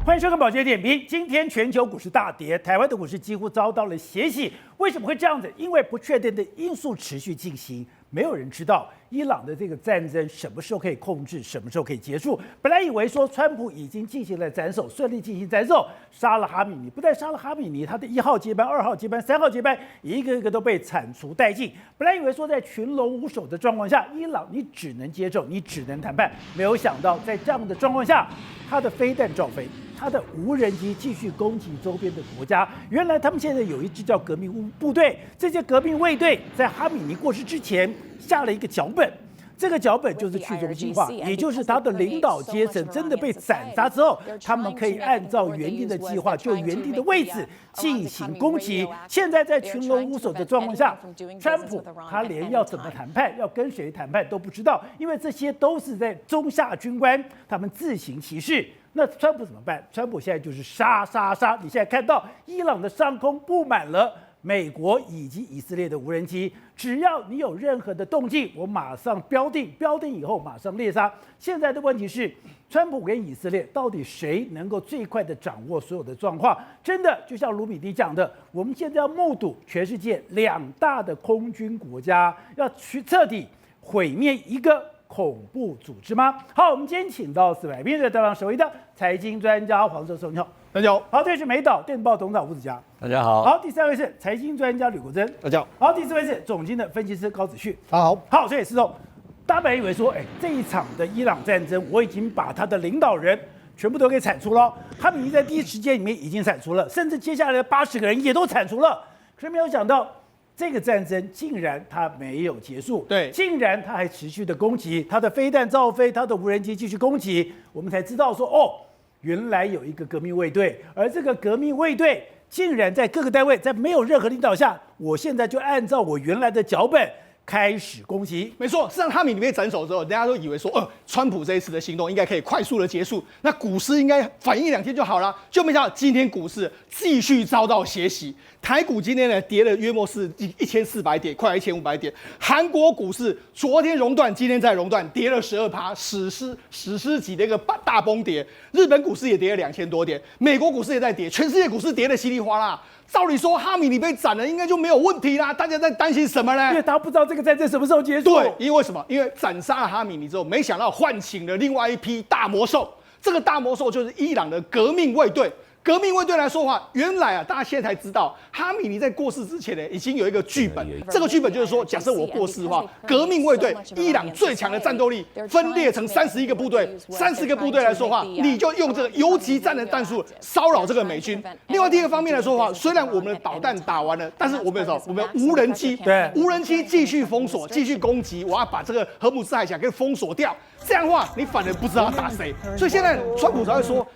欢迎收看《宝洁点评》。今天全球股市大跌，台湾的股市几乎遭到了血洗。为什么会这样子？因为不确定的因素持续进行，没有人知道伊朗的这个战争什么时候可以控制，什么时候可以结束。本来以为说川普已经进行了斩首，顺利进行斩首，杀了哈米尼，不但杀了哈米尼，他的1号接班、2号接班、3号接班，一个一个都被铲除殆尽。本来以为说在群龙无首的状况下，伊朗你只能接受，你只能谈判，没有想到在这样的状况下，他的飞弹照飞。他的无人机继续攻击周边的国家。原来他们现在有一支叫革命部队，这些革命卫队在哈米尼过世之前下了一个脚本，这个脚本就是去中心化，也就是他的领导阶层真的被斩杀之后，他们可以按照原定的计划，就原定的位置进行攻击。现在在群龙无首的状况下，川普他连要怎么谈判，要跟谁谈判都不知道，因为这些都是在中下军官他们自行其事。那川普怎么办？川普现在就是杀！你现在看到伊朗的上空布满了美国以及以色列的无人机，只要你有任何的动静，我马上标定以后马上猎杀。现在的问题是，川普跟以色列到底谁能够最快的掌握所有的状况？真的就像卢比迪讲的，我们现在要目睹全世界2大的空军国家要去彻底毁灭一个恐怖组织吗？好，我们今天请到4百名的台湾首位的财经专家黄寿松，你好，大家好。好，这是美岛电报董事长吴子嘉，大家好。好，第3位是财经专家吕国珍，大家好。好，第4位是总经的分析师高子旭，大家好。好，所以是大家本来以为说，这一场的伊朗战争，我已经把他的领导人全部都给铲除了，他们已经在第一时间里面已经铲除了，甚至接下来的80个人也都铲除了，可是没有想到。这个战争竟然它没有结束，对，竟然它还持续的攻击，它的飞弹照飞，它的无人机继续攻击，我们才知道说，原来有一个革命卫队，而这个革命卫队竟然在各个单位在没有任何领导下，我现在就按照我原来的脚本开始攻击。没错，事实上哈米尼被斩首之后，大家都以为说，川普这一次的行动应该可以快速的结束，那股市应该反应2天就好了，就没想到今天股市继续遭到血洗。台股今天呢跌了约莫是1400点，快1500点。韩国股市昨天熔断，今天再熔断，跌了12%，史诗级的一个大崩跌。日本股市也跌了2000多点，美国股市也在跌，全世界股市跌得稀里哗啦。照理说哈米尼被斩了，应该就没有问题啦。大家在担心什么呢？因为大家不知道这个战争什么时候结束。对，因为什么？因为斩杀了哈米尼之后，没想到唤醒了另外一批大魔兽。这个大魔兽就是伊朗的革命卫队。革命卫队来说的话，原来大家现在才知道，哈米尼在过世之前呢，已经有一个剧本。这个剧本就是说，假设我过世的话，革命卫队伊朗最强的战斗力分裂成31个部队，30个部队来说的话，你就用这个游击战的战术骚扰这个美军。另外第二个方面来说的话，虽然我们的导弹打完了，但是我们有什么？我们有无人机，对，无人机继续封锁，继续攻击，我要把这个荷姆斯海峡给封锁掉。这样的话，你反而不知道要打谁，所以现在川普才会说，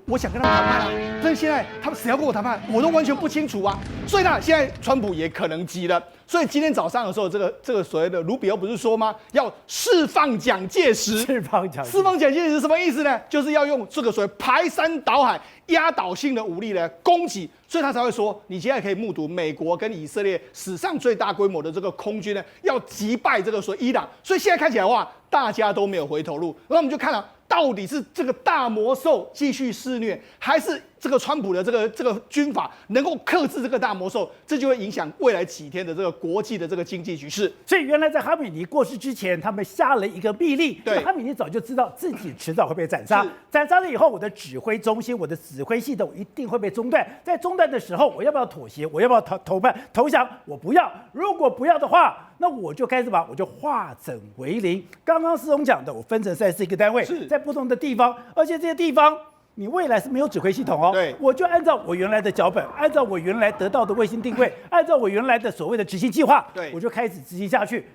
我想跟他们谈判啊，但是现在他们谁要跟我谈判，我都完全不清楚啊。所以呢，现在川普也可能急了。所以今天早上的时候，这个所谓的卢比欧不是说吗？要释放蒋介石，释放蒋介石什么意思呢？就是要用这个所谓排山倒海、压倒性的武力来攻击。所以他才会说，你现在可以目睹美国跟以色列史上最大规模的这个空军呢，要击败这个所谓伊朗。所以现在看起来的话，大家都没有回头路。那我们就看了，到底是这个大魔兽继续肆虐，还是这个川普的这个军法能够克制这个大魔兽？这就会影响未来几天的这个国际的这个经济局势。所以原来在哈米尼过世之前，他们下了一个密令，对，哈米尼早就知道自己迟早会被斩杀，斩杀了以后，我的指挥中心、我的指挥系统一定会被中断。在中断的时候，我要不要妥协？我要不要投降？我不要。如果不要的话，那我就开始我就化整为零。刚刚思荣讲的，我分成34个单位，在不同的地方，而且这些地方你未来是没有指挥系统哦。对，我就按照我原来的脚本，按照我原来得到的卫星定位，按照我原来的所谓的执行计划，对，我就开始执行下去。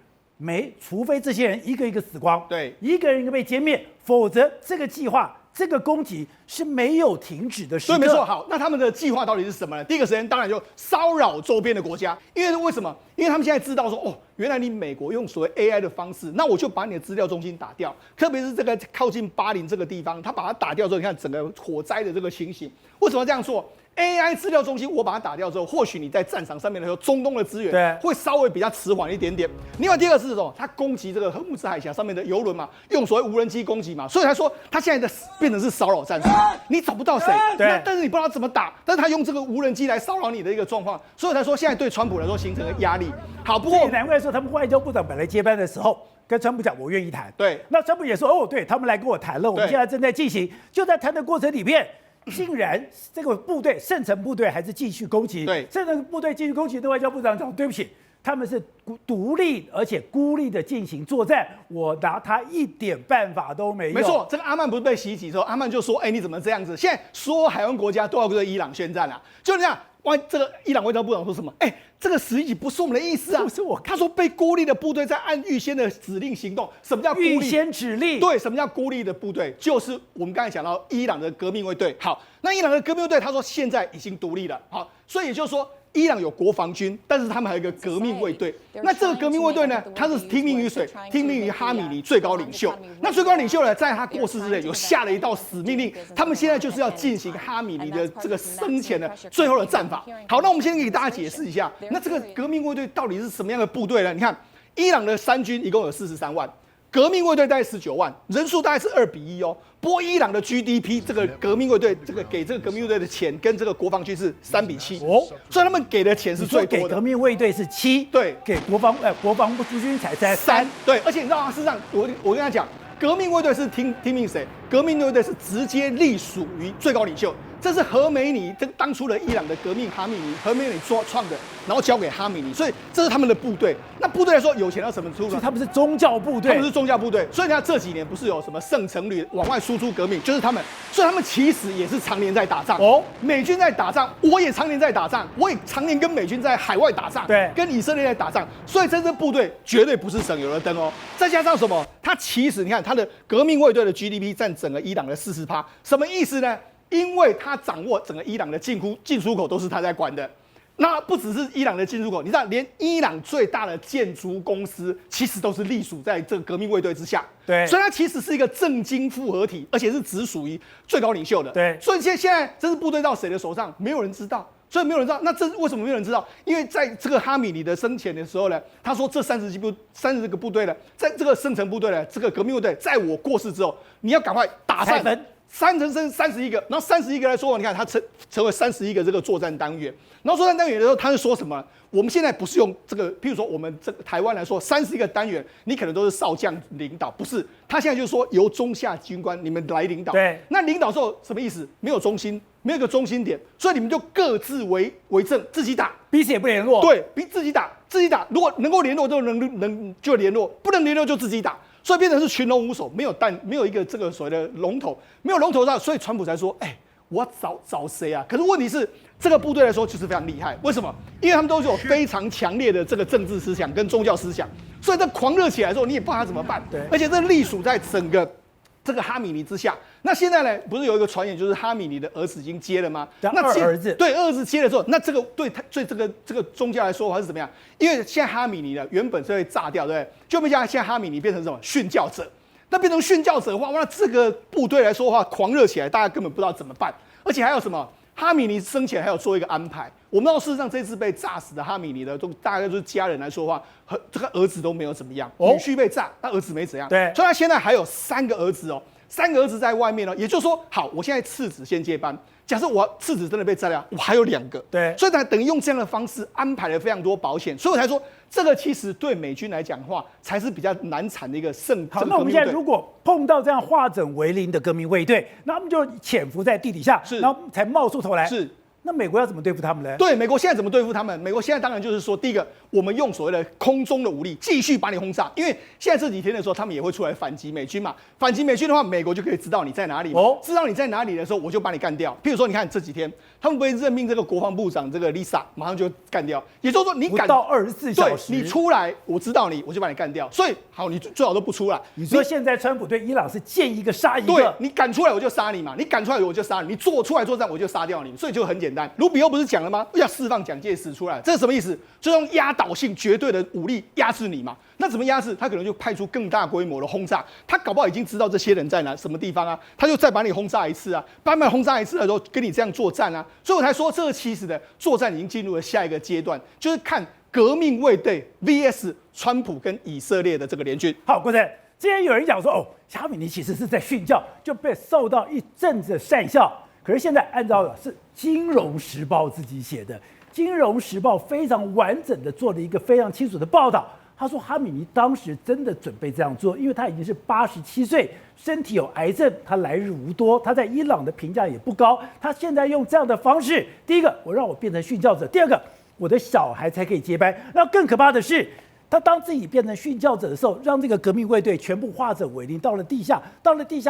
除非这些人一个一个死光，对，一个人一个被歼灭，否则这个计划。这个攻击是没有停止的时刻。对，没错。好，那他们的计划到底是什么呢？第一个时间当然就骚扰周边的国家，因为为什么？因为他们现在知道说，原来你美国用所谓 AI 的方式，那我就把你的资料中心打掉，特别是这个靠近巴林这个地方，他把它打掉之后，你看整个火灾的这个情形，为什么这样做？AI 资料中心，我把它打掉之后，或许你在战场上面的时候，中东的资源会稍微比较迟缓一点点。另外第二个是什么？它攻击这个荷姆斯海峡上面的油轮嘛，用所谓无人机攻击嘛，所以他说他现在的变成是骚扰战术，你找不到谁，但是你不知道怎么打，但是他用这个无人机来骚扰你的一个状况，所以才说现在对川普来说形成了压力。好，不过难怪说他们外交部长本来接班的时候。跟川普讲，我愿意谈。对，那川普也说，对他们来跟我谈了，我们现在正在进行。就在谈的过程里面，竟然这个部队圣城部队还是继续攻击。对，圣城部队继续攻击，那外交部长讲，对不起，他们是独立而且孤立的进行作战，我拿他一点办法都没有。没错，这个阿曼不是被袭击之后，阿曼就说，你怎么这样子？现在所有海湾国家都要对伊朗宣战啊，就这样。这个伊朗外交部长说什么？这个袭击不是我们的意思啊！不是我，他说被孤立的部队在按预先的指令行动。什么叫孤立？预先指令？对，什么叫孤立的部队？就是我们刚才讲到伊朗的革命卫队。好，那伊朗的革命卫队，他说现在已经独立了。好，所以也就是说，伊朗有国防军，但是他们还有一个革命卫队。那这个革命卫队呢，他是听命于谁？听命于哈米尼最高领袖。那最高领袖呢，在他过世之前有下了一道死命令，他们现在就是要进行哈米尼的这个生前的最后的战法。好，那我们先给大家解释一下，那这个革命卫队到底是什么样的部队呢？你看，伊朗的三军一共有43万。革命卫队大概19万，人数大概是2比1哦。不过伊朗的 GDP 这个革命卫队给这个革命卫队的钱跟这个国防军是3比7哦，所以他们给的钱是最多的。给革命卫队是7，对，给国防部军才3，对，而且你知道吗？事实上，我跟他讲，革命卫队是听命谁？革命卫队是直接隶属于最高领袖。这是何梅尼当初的伊朗的革命哈米尼，何梅尼创的，然后交给哈米尼，所以这是他们的部队。那部队来说，有钱到什么程度？所以他们是宗教部队，他们是宗教部队。所以你看这几年不是有什么圣城旅往外输出革命，就是他们。所以他们其实也是常年在打仗哦。美军在打仗，我也常年在打仗，我也常年跟美军在海外打仗，对，跟以色列在打仗。所以这支部队绝对不是省油的灯哦。再加上什么？它其实你看它的革命卫队的 GDP 占整个伊朗的40%，什么意思呢？因为他掌握整个伊朗的进出口都是他在管的，那不只是伊朗的进出口，你知道，连伊朗最大的建筑公司其实都是隶属在这个革命卫队之下。对，所以它其实是一个政经复合体，而且是只属于最高领袖的。对，所以现在这支部队到谁的手上，没有人知道。所以没有人知道，那这为什么没有人知道？因为在这个哈米尼的生前的时候呢，他说这30个部队呢，在这个圣城部队呢，这个革命卫队，在我过世之后，你要赶快打散。3乘31个，然后31个来说，你看他成为31个这个作战单元。然后作战单元的时候，他是说什么？我们现在不是用这个，譬如说我们这个台湾来说，31个单元，你可能都是少将领导，不是？他现在就是说由中下军官你们来领导。对。那领导之后什么意思？没有中心，没有一个中心点，所以你们就各自为政，自己打，彼此也不联络。对，自己打。如果能够联络就能就联络，不能联络就自己打。所以变成是群龙无首，没有一个这个所谓的龙头，没有龙头上，所以川普才说，我要找谁啊？可是问题是，这个部队来说就是非常厉害，为什么？因为他们都是有非常强烈的这个政治思想跟宗教思想，所以这狂热起来之后，你也不知道他怎么办。对，而且这隶属在整个这个哈米尼之下。那现在呢，不是有一个传言，就是哈米尼的儿子已经接了吗？那二儿子对，二儿子接了之后，那这个对这个宗教来说还是怎么样？因为现在哈米尼呢，原本是会炸掉，对不对？就没想到现在哈米尼变成什么殉教者？那变成殉教者的话，那这个部队来说的话，狂热起来，大家根本不知道怎么办。而且还有什么？哈米尼生前还有做一个安排。我们知道，事实上这次被炸死的哈米尼的，都大概就是家人来说的话，和这个儿子都没有怎么样，女婿被炸，那儿子没怎样。对，所以他现在还有3个儿子哦。3个儿子在外面呢，也就是说，好，我现在次子先接班。假设我次子真的被炸掉，我还有2个，对，所以他等于用这样的方式安排了非常多保险，所以我才说这个其实对美军来讲的话，才是比较难产的一个好，那我们现在如果碰到这样化整为零的革命卫队，那他们就潜伏在地底下，然后才冒出头来，是。那美国要怎么对付他们呢？对，美国现在怎么对付他们？美国现在当然就是说，第一个，我们用所谓的空中的武力继续把你轰炸，因为现在这几天的时候，他们也会出来反击美军嘛。反击美军的话，美国就可以知道你在哪里嘛。知道你在哪里的时候，我就把你干掉。譬如说，你看这几天，他们不会任命这个国防部长这个 Lisa， 马上就干掉。也就是说，你敢不到24小时，你出来，我知道你，我就把你干掉。所以，好，你最好都不出来。你说现在川普对伊朗是见一个杀一个，对，你敢出来我就杀你嘛，你敢出来我就杀你，你做出来作战我就杀掉你，所以就很简单。单。卢比欧不是讲了吗？要释放蒋介石出来，这是什么意思？就用压倒性、绝对的武力压制你嘛。那怎么压制？他可能就派出更大规模的轰炸。他搞不好已经知道这些人在什么地方啊，他就再把你轰炸一次啊，把你轰炸一次的时候，跟你这样作战啊。所以我才说，这个其实的作战已经进入了下一个阶段，就是看革命卫队 VS 川普跟以色列的这个联军。好，郭正，之前有人讲说，哦，哈米尼其实是在训教，就被受到一阵子的讪笑。可是现在按照的是《金融时报》自己写的，《金融时报》非常完整的做了一个非常清楚的报道。他说，哈米尼当时真的准备这样做，因为他已经是87岁，身体有癌症，他来日无多，他在伊朗的评价也不高。他现在用这样的方式，第一个，我让我变成殉教者；第二个，我的小孩才可以接班。那更可怕的是，他当自己变成殉教者的时候，让这个革命卫队全部化整为零，到了地下，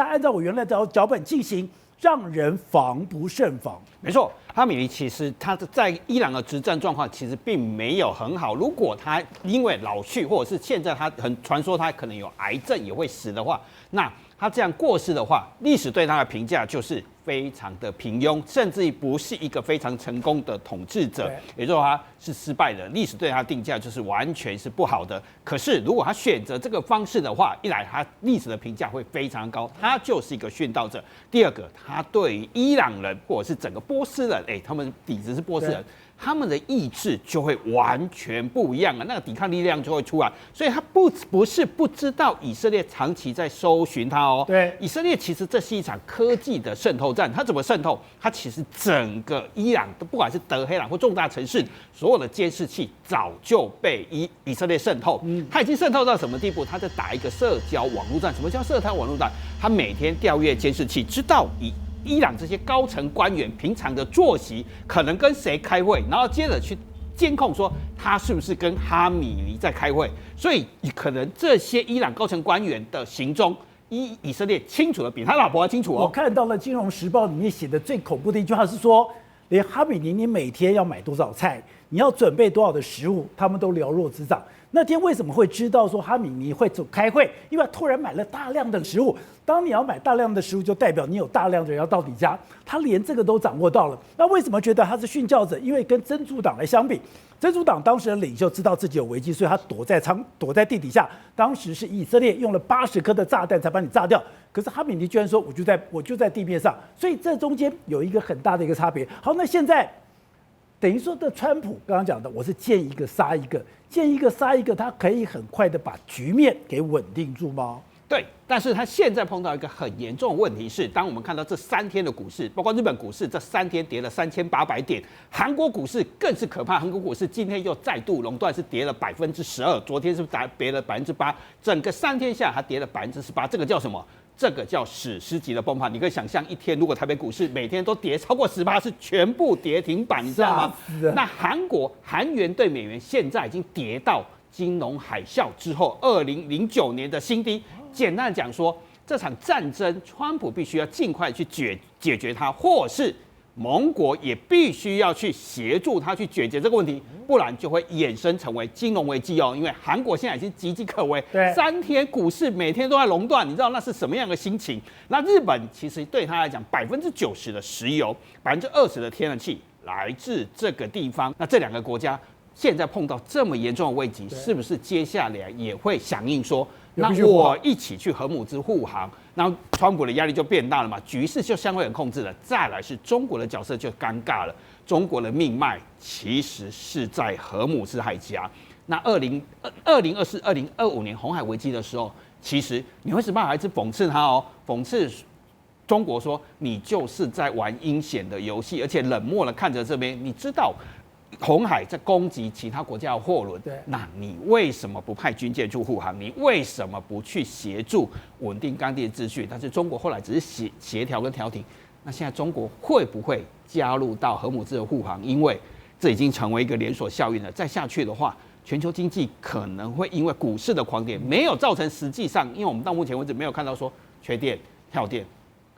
按照我原来的脚本进行，让人防不胜防。没错，哈米尼其实他在伊朗的执政状况其实并没有很好。如果他因为老去，或者是现在他传说他可能有癌症也会死的话，那他这样过世的话，历史对他的评价就是非常的平庸，甚至于不是一个非常成功的统治者，也就是说他是失败的。历史对他定价就是完全是不好的。可是如果他选择这个方式的话，一来他历史的评价会非常高，他就是一个殉道者；第二个，他对于伊朗人或者是整个波斯人，他们底子是波斯人。他们的意志就会完全不一样了，那个抵抗力量就会出来。所以他不是不知道以色列长期在搜寻他哦。对，以色列其实这是一场科技的渗透战。它怎么渗透？它其实整个伊朗的不管是德黑兰或重大城市，所有的监视器早就被以色列渗透。它已经渗透到什么地步？他在打一个社交网络战。什么叫社交网络战？他每天调阅监视器，知道伊朗这些高层官员平常的作息，可能跟谁开会，然后接着去监控说他是不是跟哈米尼在开会，所以可能这些伊朗高层官员的行踪，以色列清楚的比他老婆还清楚哦。我看到了《金融时报》里面写的最恐怖的一句话是说，连哈米尼你每天要买多少菜，你要准备多少的食物，他们都了若指掌。那天为什么会知道说哈米尼会走开会？因为他突然买了大量的食物。当你要买大量的食物，就代表你有大量的人要到你家。他连这个都掌握到了。那为什么觉得他是殉教者？因为跟真主党来相比，真主党当时的领袖知道自己有危机，所以他躲在地底下。当时是以色列用了80颗的炸弹才把你炸掉。可是哈米尼居然说我就在地面上，所以这中间有一个很大的一个差别。好，那现在等于说的川普刚刚讲的，我是见一个杀一个，他可以很快的把局面给稳定住吗？对，但是他现在碰到一个很严重的问题是，当我们看到这3天的股市，包括日本股市这3天跌了3800点，韩国股市更是可怕，韩国股市今天又再度垄断，是跌了12%，昨天是跌了8%，整个3天下它跌了18%，这个叫什么？这个叫史诗级的崩盘。你可以想象，一天如果台北股市每天都跌超过10%，是全部跌停板，你知道吗？那韩元对美元现在已经跌到金融海啸之后2009年的新低。简单讲说，这场战争，川普必须要尽快去解决它，或是盟国也必须要去协助他去解决这个问题，不然就会衍生成为金融危机哦。因为韩国现在已经岌岌可危，3天股市每天都在垄断，你知道那是什么样的心情？那日本其实对他来讲，90%的石油，20%的天然气来自这个地方。那这2个国家现在碰到这么严重的危机，是不是接下来也会响应说？那我一起去荷姆兹护航，然后川普的压力就变大了嘛，局势就相对很控制了。再来是中国的角色就尴尬了，中国的命脉其实是在荷姆兹海峡。那2024、2025年红海危机的时候，其实纽约时报还是讽刺他哦，讽刺中国说你就是在玩阴险的游戏，而且冷漠的看着这边，你知道。红海在攻击其他国家的货轮，那你为什么不派军舰去护航？你为什么不去协助稳定当地的秩序？但是中国后来只是协调跟调停。那现在中国会不会加入到荷姆兹的护航？因为这已经成为一个连锁效应了。再下去的话，全球经济可能会因为股市的狂跌，没有造成实际上，因为我们到目前为止没有看到说缺电、跳电，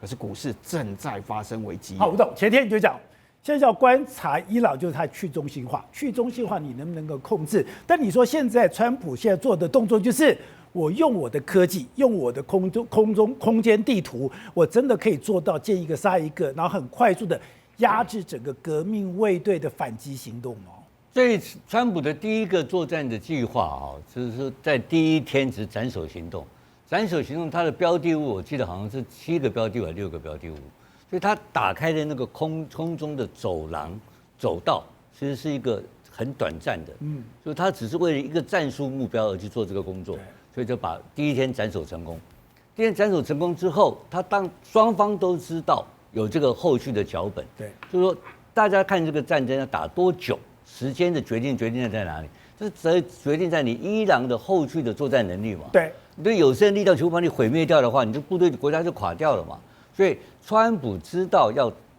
可是股市正在发生危机。好，吴董，前天你就讲。现在要观察伊朗，就是它去中心化。去中心化，你能不能够控制？但你说现在川普现在做的动作，就是我用我的科技，用我的空间地图，我真的可以做到见一个杀一个，然后很快速的压制整个革命卫队的反击行动吗？所以，川普的第一个作战的计划啊，就是说在第一天只斩首行动。斩首行动，它的标的物我记得好像是7个标的物还是6个标的物，所以他打开的那个空中的走廊走道，其实是一个很短暂的，所以他只是为了一个战术目标而去做这个工作，所以就把第一天斩首成功。第一天斩首成功之后，他当双方都知道有这个后续的脚本，对，就是说大家看这个战争要打多久，时间的决定在哪里？这决定在你伊朗的后续的作战能力嘛。对，你对有生力量全部把你毁灭掉的话，你这部队国家就垮掉了嘛。所以川普知道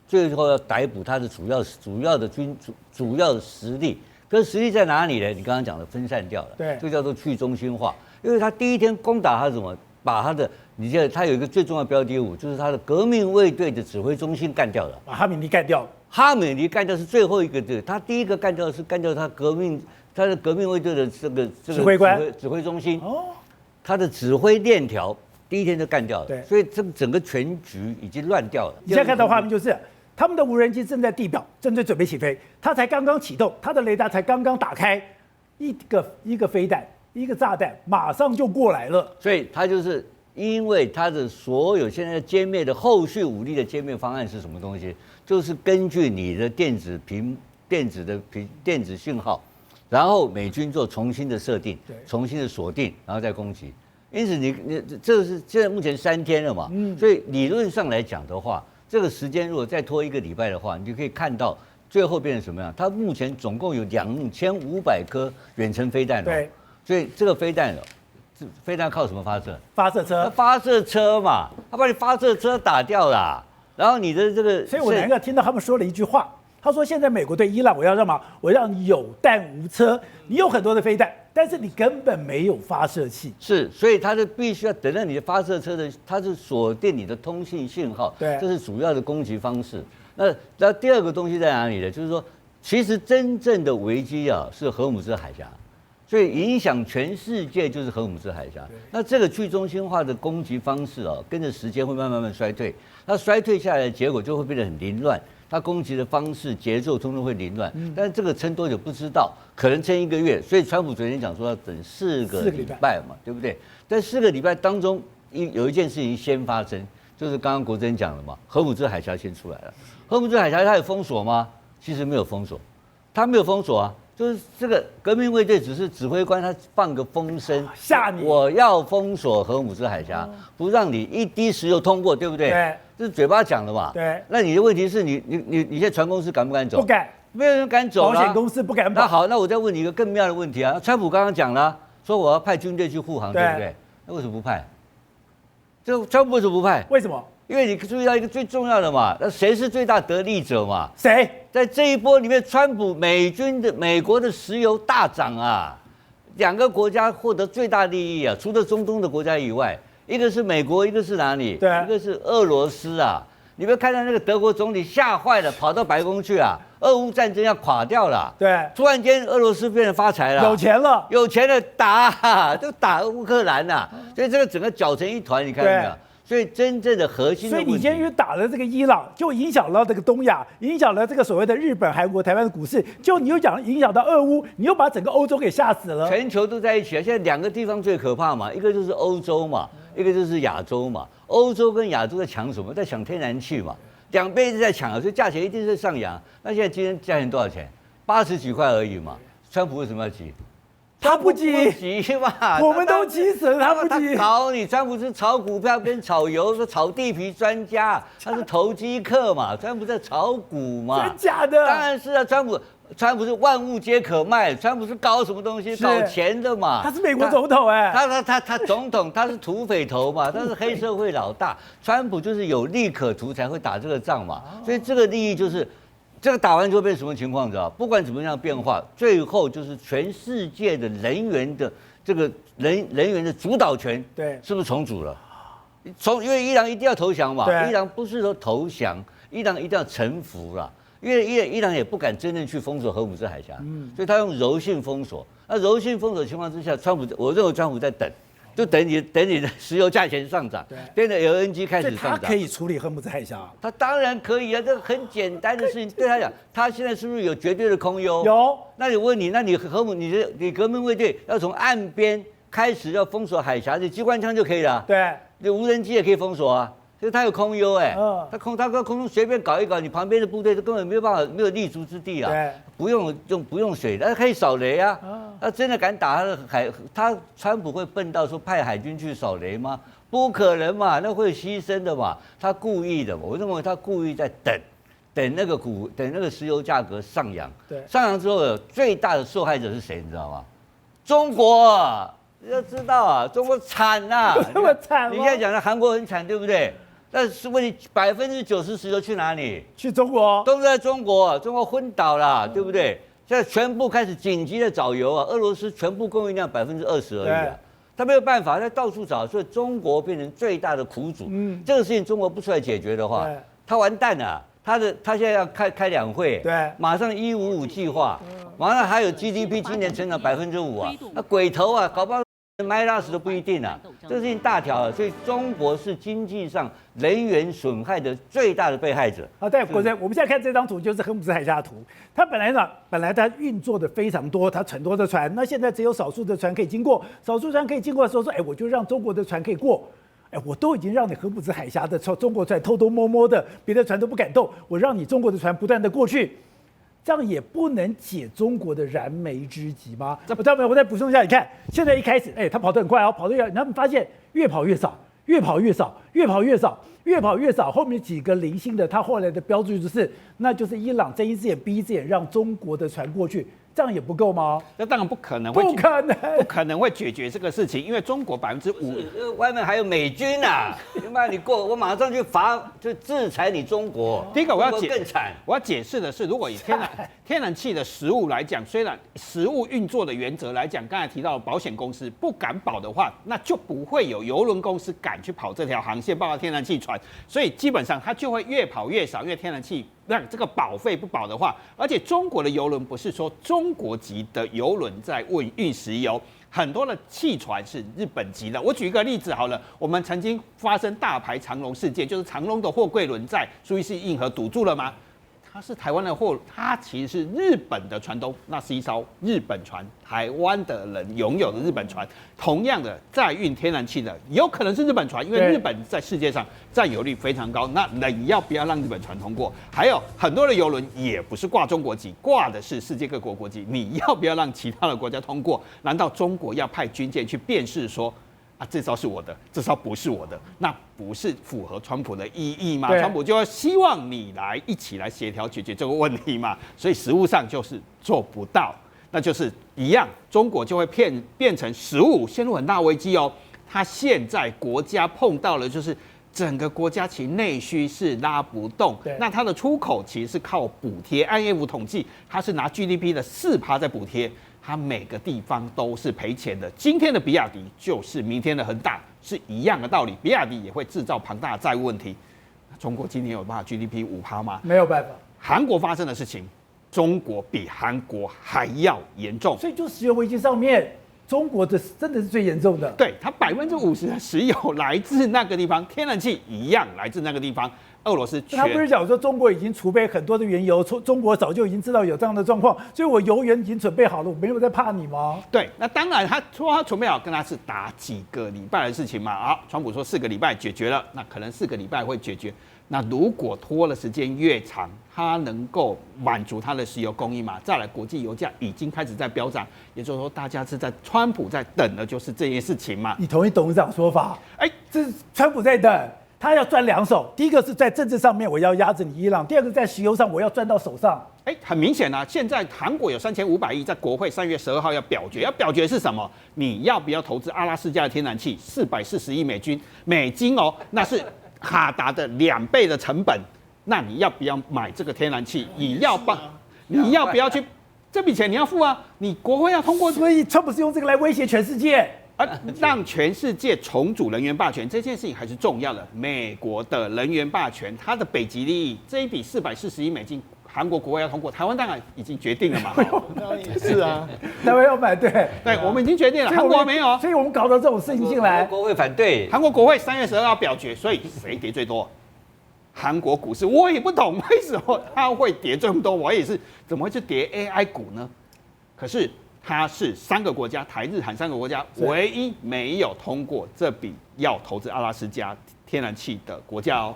最后要逮捕他的主要的实力，可是实力在哪里呢？你刚刚讲的分散掉了，对，这叫做去中心化。因为他第一天攻打他什么，把他的你记得他有一个最重要的标的物，就是他的革命卫队的指挥中心干掉了，把哈米尼干掉了。哈米尼干掉是最后一个的，他第一个干掉的是干掉他的革命卫队的这个指挥官指挥中心，哦，他的指挥链条第一天就干掉了，对，所以这个整个全局已经乱掉了。你现在看到画面就是他们的无人机正在地表，正在准备起飞，它才刚刚启动，它的雷达才刚刚打开，一个飞弹，一个炸弹，马上就过来了。所以他就是因为他的所有现在歼灭的后续武力的歼灭方案是什么东西？就是根据你的电子讯号，然后美军做重新的设定，重新的锁定，然后再攻击。因此你这是现在目前3天了嘛，所以理论上来讲的话，这个时间如果再拖1个礼拜的话，你就可以看到最后变成什么样。它目前总共有2500颗远程飞弹，对，所以这个飞弹靠什么发射？发射车，发射车嘛，他把你发射车打掉了，然后你的这个，所以我听到他们说了一句话，他说现在美国对伊朗，我要干嘛？我让你有弹无车，你有很多的飞弹，但是你根本没有发射器。是，所以他就必须要等到你的发射车的，它是锁定你的通信信号，对，这是主要的攻击方式。那第二个东西在哪里呢？就是说，其实真正的危机啊是荷姆兹海峡。所以影响全世界就是荷姆兹海峡。那这个去中心化的攻击方式啊，跟着时间会慢慢衰退。它衰退下来的结果就会变得很凌乱，它攻击的方式、节奏通通会凌乱。但是这个撑多久不知道，可能撑1个月。所以川普昨天讲说要等4个礼拜嘛，对不对？在4个礼拜当中，有一件事情先发生，就是刚刚国珍讲了嘛，荷姆兹海峡先出来了。荷姆兹海峡它有封锁吗？其实没有封锁，它没有封锁啊。就是这个革命卫队只是指挥官，他放个风声吓你，我要封锁荷姆兹海峡，不让你一滴石油通过，对不对？对，这是嘴巴讲的嘛。对。那你的问题是你现在船公司敢不敢走？不敢，没有人敢走。保险公司不敢保。那好，那我再问你一个更妙的问题啊。川普刚刚讲了，说我要派军队去护航，对不对？那为什么不派？这川普为什么不派？为什么？因为你注意到一个最重要的嘛，那谁是最大得利者嘛？谁？在这一波里面，川普美国的石油大涨啊，2个国家获得最大利益啊，除了中东的国家以外，一个是美国，一个是哪里？对，一个是俄罗斯啊。你没有看到那个德国总理吓坏了，跑到白宫去啊？俄乌战争要垮掉了，对，突然间俄罗斯变得发财了，有钱了，就打乌克兰呐，所以这个整个搅成一团，你看到没有？所以真正的核心的问题，所以你今天打了这个伊朗，就影响到这个东亚，影响了这个所谓的日本、韩国、台湾的股市，就你又影响到俄乌，你又把整个欧洲给吓死了。全球都在一起啊！现在2个地方最可怕嘛，一个就是欧洲嘛，一个就是亚洲嘛。欧洲跟亚洲在抢什么？在抢天然气嘛，两边一直在抢啊，所以价钱一定是上扬。那现在今天价钱多少钱？80几块而已嘛。川普为什么要急？他不急嘛，我们都急死了，他不急。搞你，川普是炒股票跟炒油，是炒地皮专家，他是投机客嘛，川普在炒股嘛，真假的？当然是啊，川普是万物皆可卖，川普是搞什么东西？搞钱的嘛。他是美国总统哎，他总统，他是土匪头嘛，他是黑社会老大。川普就是有利可图才会打这个仗嘛，所以这个利益就是。这个打完之后变什么情况？知道？不管怎么样变化，最后就是全世界的人员的这个人员的主导权，对，是不是重组了？因为伊朗一定要投降嘛，伊朗不是说投降，伊朗一定要臣服了，因为伊朗也不敢真正去封锁荷姆兹海峡，所以他用柔性封锁。那柔性封锁的情况之下，我认为川普在等，就等你的石油价钱上涨，等你的 LNG 开始上涨，他可以处理荷姆兹海峡。他当然可以啊，这个很简单的事情。对他讲，他现在是不是有绝对的空优？有。那你问你，那你你革命卫队要从岸边开始要封锁海峡，你机关枪就可以了。对，你无人机也可以封锁啊。所以他有空优他空中随便搞一搞，你旁边的部队都根本没有办法，没有立足之地啊。对，不用水，但是可以扫雷啊。他真的敢打他川普会笨到说派海军去扫雷吗？不可能嘛，那会牺牲的嘛。他故意的嘛，我认为他故意在等那个石油价格上扬。对，上扬之后，最大的受害者是谁？你知道吗？中国啊，要知道啊，中国惨呐，这么惨吗？你现在讲的韩国很惨，对不对？但是问题90%石油去哪里？去中国，都在中国，中国昏倒了，对不对？现在全部开始紧急的找油啊，俄罗斯全部供应量20%而已啊，他没有办法，他到处找，所以中国变成最大的苦主。这个事情中国不出来解决的话，他完蛋了。他现在要开两会，对，马上155计划，马上还有 GDP 今年成长5%啊，那鬼头啊，搞不好-10%都不一定啊，这个事情大条了，所以中国是经济上人员损害的最大的被害者。好，对，国珍，我们现在看这张图就是荷姆兹海峡图，它本来它运作的非常多，它很多的船，那现在只有少数的船可以经过，少数船可以经过的时候说，我就让中国的船可以过。我都已经让你荷姆兹海峡的中国船偷偷摸摸的，别的船都不敢动，我让你中国的船不断的过去，这样也不能解中国的燃眉之急吗？我再补充一下，你看现在一开始，他跑得很快哦，他们发现越跑越少，越跑越少，越跑越少，越跑越少，后面几个零星的，他后来的标注那就是伊朗睁一只眼闭一只眼，让中国的船过去。这样也不够吗？那当然不可能，不可能会解决这个事情，因为中国5%，外面还有美军啊，明白？你过，我马上就制裁你中国。第一个更惨，我要解释的是，如果以天然气的实物来讲，虽然实物运作的原则来讲，刚才提到保险公司不敢保的话，那就不会有邮轮公司敢去跑这条航线，包括天然气船，所以基本上它就会越跑越少，因为天然气让这个保费不保的话，而且中国的邮轮不是说中国籍的邮轮在运石油，很多的汽船是日本籍的。我举一个例子好了，我们曾经发生大排长龙事件，就是长龙的货柜轮在苏伊士运河堵住了吗？它是台湾的货，它其实是日本的船东，那是一艘日本船，台湾的人拥有的日本船。同样的，载运天然气的有可能是日本船，因为日本在世界上占有率非常高。那你要不要让日本船通过？还有很多的邮轮也不是挂中国籍，挂的是世界各国国籍。你要不要让其他的国家通过？难道中国要派军舰去辨识说？这艘是我的，这艘不是我的，那不是符合川普的意义吗？川普就要希望你一起来协调解决这个问题嘛，所以实务上就是做不到，那就是一样，中国就会变成实务陷入很大危机哦。他现在国家碰到了就是整个国家其内需是拉不动，那它的出口其实是靠补贴，IMF 统计它是拿 GDP 的4%在补贴。它每个地方都是赔钱的。今天的比亚迪就是明天的恒大，是一样的道理。比亚迪也会制造庞大的债务问题。中国今天有办法 GDP 5%吗？没有办法。韩国发生的事情，中国比韩国还要严重。所以就石油危机上面，中国的真的是最严重的。对，它50%的石油来自那个地方，天然气一样来自那个地方。俄罗斯他不是讲说中国已经储备很多的原油，中国早就已经知道有这样的状况，所以我油源已经准备好了，我没有在怕你吗？对，那当然他说他准备好，跟他是打几个礼拜的事情嘛。好，川普说4个礼拜解决了，那可能4个礼拜会解决。那如果拖了时间越长，它能够满足它的石油供应吗？再来，国际油价已经开始在飙涨，也就是说，大家是在川普在等的就是这件事情嘛。你同意董事长说法？这是川普在等。他要赚2手，第一个是在政治上面我要压着你伊朗，第二个在石油上我要赚到手上。很明显啊，现在韩国有3500亿在国会3月12号要表决，要表决是什么？你要不要投资阿拉斯加的天然气440亿美金哦，那是卡达的2倍的成本。那你要不要买这个天然气？你要不要去？这笔钱你要付啊，你国会要通过。所以川普是用这个来威胁全世界。让全世界重组能源霸权这件事情还是重要的。美国的能源霸权，它的北极利益这一笔440亿美金韩国国会要通过，台湾当然已经决定了嘛。是啊，台湾要买，对，对，我们已经决定了，韩国没有，所以我们搞到这种事情进来，国会反对，韩国国会3月12号表决，所以谁跌最多？韩国股市，我也不懂为什么它会跌这么多，我也是怎么会去跌 AI 股呢？可是它是3个国家，台日韩3个国家唯一没有通过这笔要投资阿拉斯加天然气的国家哦。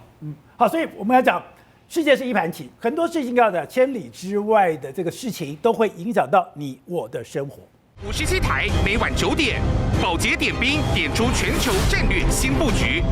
好，所以我们要讲，世界是一盘棋，很多事情要的千里之外的这个事情，都会影响到你我的生活。57台每晚9点，宝洁点兵点出全球战略新布局。